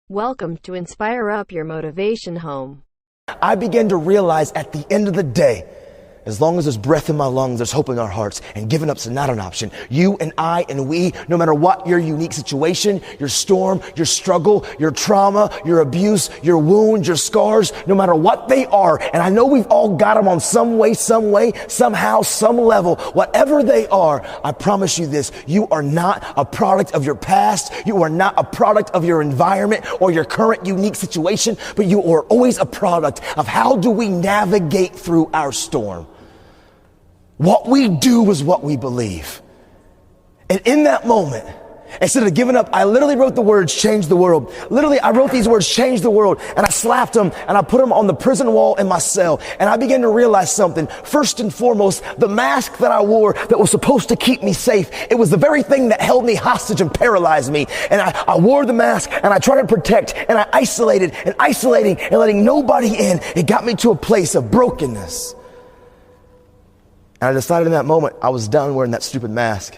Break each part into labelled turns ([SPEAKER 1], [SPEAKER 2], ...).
[SPEAKER 1] Welcome to Inspire Up Your Motivation Home.
[SPEAKER 2] I began to realize at the end of the day, as long as there's breath in my lungs, there's hope in our hearts, and giving up's not an option. You and I and we, no matter what your unique situation, your storm, your struggle, your trauma, your abuse, your wounds, your scars, no matter what they are, and I know we've all got them on some way, somehow, some level, whatever they are, I promise you this, you are not a product of your past, you are not a product of your environment or your current unique situation, but you are always a product of how do we navigate through our storm. What we do is what we believe. And in that moment, instead of giving up, I literally wrote the words, change the world. Literally, I wrote these words, change the world, and I slapped them and I put them on the prison wall in my cell. And I began to realize something. First and foremost, the mask that I wore that was supposed to keep me safe, it was the very thing that held me hostage and paralyzed me. And I wore the mask and I tried to protect and I isolated and isolating and letting nobody in. It got me to a place of brokenness. And I decided in that moment, I was done wearing that stupid mask.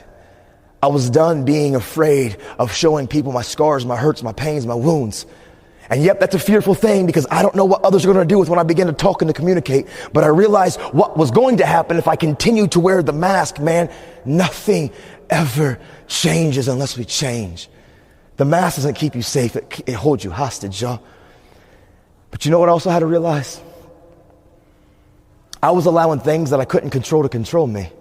[SPEAKER 2] I was done being afraid of showing people my scars, my hurts, my pains, my wounds. And yep, that's a fearful thing because I don't know what others are going to do with when I begin to talk and to communicate. But I realized what was going to happen if I continued to wear the mask, man. Nothing ever changes unless we change. The mask doesn't keep you safe. It holds you hostage, y'all. But you know what I also had to realize? I was allowing things that I couldn't control to control me.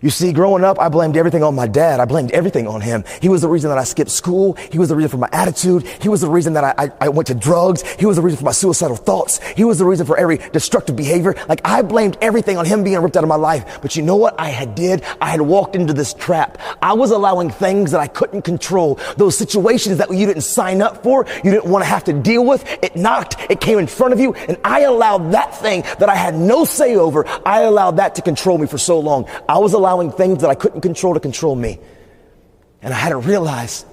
[SPEAKER 2] You see, growing up, I blamed everything on my dad. I blamed everything on him. He was the reason that I skipped school. He was the reason for my attitude. He was the reason that I went to drugs. He was the reason for my suicidal thoughts. He was the reason for every destructive behavior. Like, I blamed everything on him being ripped out of my life. But you know what I did? I had walked into this trap. I was allowing things that I couldn't control. Those situations that you didn't sign up for, you didn't want to have to deal with. It knocked, it came in front of you, and I allowed that thing that I had no say over, I allowed that to control me for so long. I was allowing things that I couldn't control to control me. And I had to realize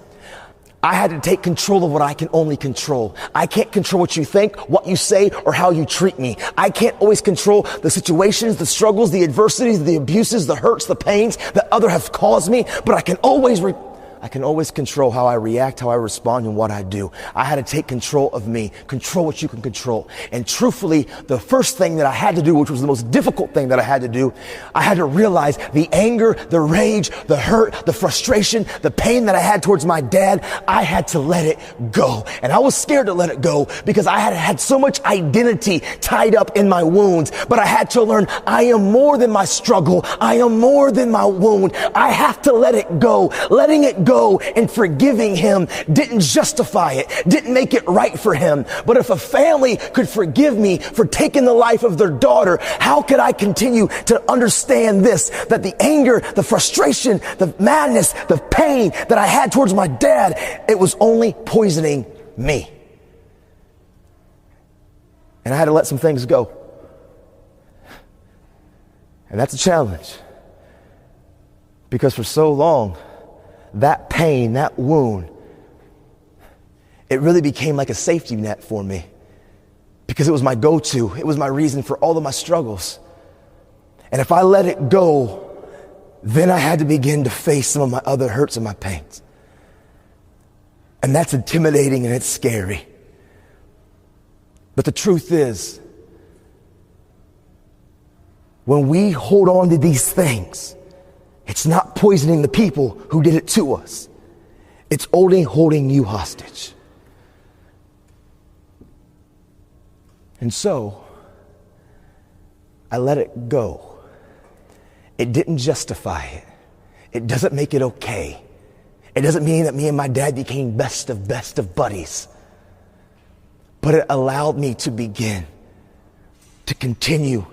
[SPEAKER 2] I had to take control of what I can only control. I can't control what you think, what you say, or how you treat me. I can't always control the situations, the struggles, the adversities, the abuses, the hurts, the pains that others have caused me, but I can always control how I react, how I respond, and what I do. I had to take control of me, control what you can control. And truthfully, the first thing that I had to do, which was the most difficult thing that I had to do, I had to realize the anger, the rage, the hurt, the frustration, the pain that I had towards my dad, I had to let it go. And I was scared to let it go because I had so much identity tied up in my wounds. But I had to learn I am more than my struggle. I am more than my wound. I have to let it go. Letting it go and forgiving him didn't justify it, didn't make it right for him. But if a family could forgive me for taking the life of their daughter, how could I continue to understand this, that the anger, the frustration, the madness, the pain that I had towards my dad, it was only poisoning me. And I had to let some things go. And that's a challenge. Because for so long, that pain, that wound, it really became like a safety net for me because it was my go-to. It was my reason for all of my struggles. And if I let it go, then I had to begin to face some of my other hurts and my pains. And that's intimidating and it's scary. But the truth is, when we hold on to these things, it's not poisoning the people who did it to us. It's only holding you hostage. And so, I let it go. It didn't justify it. It doesn't make it okay. It doesn't mean that me and my dad became best of buddies. But it allowed me to begin to continue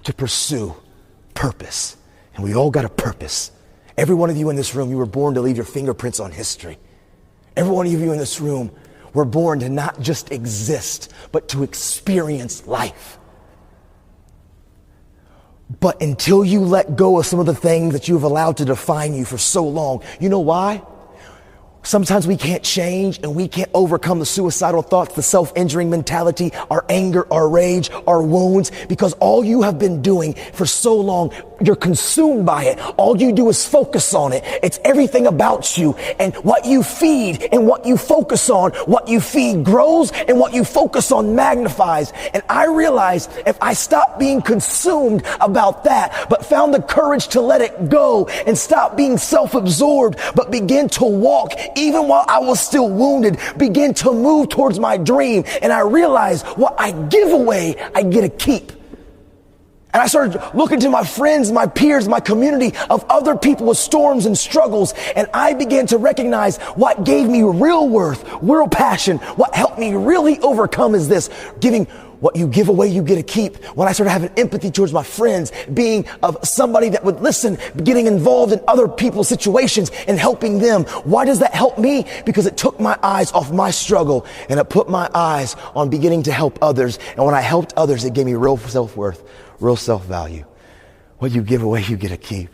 [SPEAKER 2] to pursue purpose. And we all got a purpose. Every one of you in this room, you were born to leave your fingerprints on history. Every one of you in this room were born to not just exist, but to experience life. But until you let go of some of the things that you've allowed to define you for so long, you know why? Sometimes we can't change and we can't overcome the suicidal thoughts, the self-injuring mentality, our anger, our rage, our wounds, because all you have been doing for so long you're consumed by it. All you do is focus on it. It's everything about you. And what you feed and what you focus on, what you feed grows and what you focus on magnifies. And I realized if I stopped being consumed about that, but found the courage to let it go and stop being self-absorbed, but begin to walk even while I was still wounded, begin to move towards my dream. And I realized what I give away, I get to keep. And I started looking to my friends, my peers, my community of other people with storms and struggles. And I began to recognize what gave me real worth, real passion. What helped me really overcome is this: giving. What you give away, you get to keep. When I started having empathy towards my friends, being of somebody that would listen, getting involved in other people's situations and helping them. Why does that help me? Because it took my eyes off my struggle and it put my eyes on beginning to help others. And when I helped others, it gave me real self-worth, real self-value. What you give away, you get to keep.